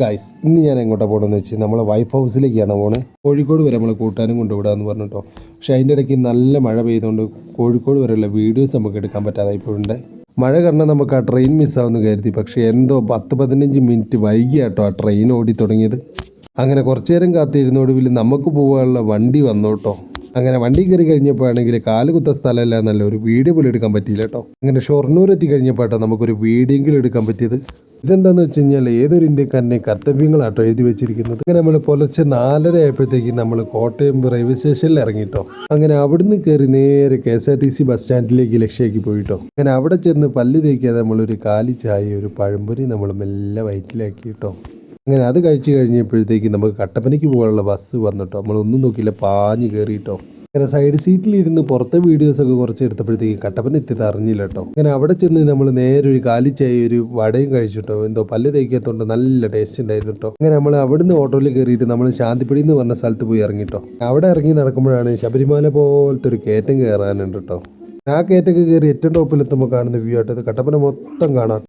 Guys ഇന്ന് ഞാൻ എങ്ങോട്ടാണ് പോകണമെന്ന് വെച്ചാൽ നമ്മളെ വൈഫ് ഹൗസിലേക്കാണ് പോണേ. കോഴിക്കോട് വരെ നമ്മളെ കൂട്ടാനും കൊണ്ടുവിടാമെന്ന് പറഞ്ഞിട്ടോ. പക്ഷേ അതിൻ്റെ ഇടയ്ക്ക് നല്ല മഴ പെയ്തുകൊണ്ട് കോഴിക്കോട് വരെയുള്ള വീഡിയോസ് നമുക്ക് എടുക്കാൻ പറ്റാതായി പോയിട്ടുണ്ട്. മഴ കാരണം നമുക്ക് ആ ട്രെയിൻ മിസ്സാവുമെന്ന് കരുതി. പക്ഷേ എന്തോ 10-15 മിനിറ്റ് വൈകിയാട്ടോ ആ ട്രെയിൻ ഓടി തുടങ്ങിയത്. അങ്ങനെ കുറച്ചു നേരം കാത്തിരുന്നൊടുവിൽ നമുക്ക് പോകാനുള്ള വണ്ടി വന്നു കേട്ടോ. അങ്ങനെ വണ്ടി കയറി കഴിഞ്ഞപ്പോഴാണെങ്കിൽ കാല് കുത്ത സ്ഥലമല്ല എന്നല്ല, ഒരു വീഡിയോ പോലും എടുക്കാൻ പറ്റിയില്ല കേട്ടോ. അങ്ങനെ ഷൊർണൂർ എത്തി കഴിഞ്ഞപ്പോഴാട്ടോ നമുക്കൊരു വീഡിയോയെങ്കിലും എടുക്കാൻ പറ്റിയത്. ഇതെന്താണെന്ന് വെച്ച് കഴിഞ്ഞാൽ ഏതൊരു ഇന്ത്യക്കാരനെയും കർത്തവ്യങ്ങളാട്ടോ എഴുതി വെച്ചിരിക്കുന്നത്. അങ്ങനെ നമ്മൾ പുലർച്ചെ 4:30 ആയപ്പോഴത്തേക്ക് നമ്മൾ കോട്ടയം റെയിൽവേ സ്റ്റേഷനിൽ ഇറങ്ങിട്ടോ. അങ്ങനെ അവിടുന്ന് കയറി നേരെ KSRTC ബസ് സ്റ്റാൻഡിലേക്ക് ലക്ഷ്യമാക്കി പോയിട്ടോ. അങ്ങനെ അവിടെ ചെന്ന് പല്ല് തേക്കാതെ നമ്മളൊരു കാലി ചായ ഒരു പഴംപൊരി നമ്മൾ മെല്ലെ വയറ്റിലാക്കി കേട്ടോ. അങ്ങനെ അത് കഴിച്ച് കഴിഞ്ഞപ്പോഴത്തേക്ക് നമുക്ക് കട്ടപ്പനയ്ക്ക് പോകാനുള്ള ബസ് വന്നിട്ടോ. നമ്മളൊന്നും നോക്കിയില്ല, പാഞ്ഞ് കയറിയിട്ടോ. അങ്ങനെ സൈഡ് സീറ്റിലിരുന്ന് പുറത്തെ വീഡിയോസൊക്കെ കുറച്ച് എടുത്തപ്പോഴത്തേക്ക് കട്ടപ്പന എത്തിയത് അറിഞ്ഞില്ല കേട്ടോ. അങ്ങനെ അവിടെ ചെന്ന് നമ്മൾ നേരെ ഒരു കാലിച്ചായ ഒരു വടയും കഴിച്ചിട്ടോ. എന്തോ പല്ല് തേക്കാത്തതുകൊണ്ട് നല്ല ടേസ്റ്റ് ഉണ്ടായിരുന്നു കേട്ടോ. അങ്ങനെ നമ്മൾ അവിടുന്ന് ഓട്ടോയിൽ കയറിയിട്ട് നമ്മൾ ശാന്തിപ്പടി എന്ന് പറഞ്ഞ സ്ഥലത്ത് പോയി ഇറങ്ങിട്ടോ. അവിടെ ഇറങ്ങി നടക്കുമ്പോഴാണ് ശബരിമല പോലത്തെ ഒരു കയറ്റം കയറാനുണ്ട് കേട്ടോ. ആ കയറ്റൊക്കെ കയറി ഏറ്റവും ടോപ്പിലെത്തുമ്പോൾ കാണുന്ന വ്യൂ ആട്ടോ. ഇത് കട്ടപ്പന മൊത്തം കാണാം.